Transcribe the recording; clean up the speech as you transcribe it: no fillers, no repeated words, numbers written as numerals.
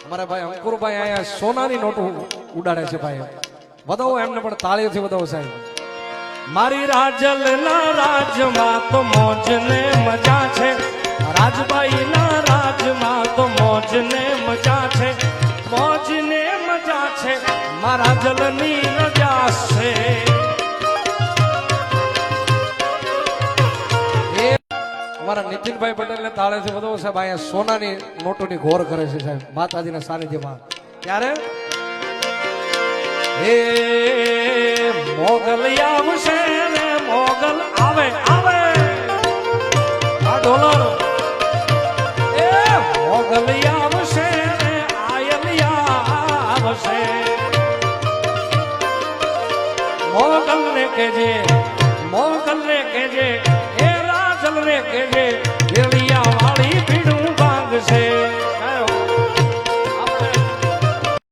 અમારા ભાઈ અંકુરભાઈ અહીંયા સોનાની નોટ ઉડાડે છે ભાઈ, વધાવો એમને પણ તાળીઓથી વધાવો સાહેબ. મારી રાજલના રાજમાં તો મોજ ને મજા છે, રાજબાઈના રાજમાં તો મોજ ને મજા છે, મોજ ને મજા છે, મારા જલની રજા છે. અમારા નીતિનભાઈ પટેલને તાળેથી વધાવો સાહેબ. અહીંયા સોનાની નોટોની ઘોર કરે છે સાહેબ માતાજીના સાનિધ્યમાં. ત્યારે હે મોગલ આવશે રે મોગલ આવે આવે આ ડોલર. એ મોગલ આવશે રે આયલિયા આવશે. મોગલ ને કેજે, મોગલ ને કેજે, એ રાજલ ને કેજે,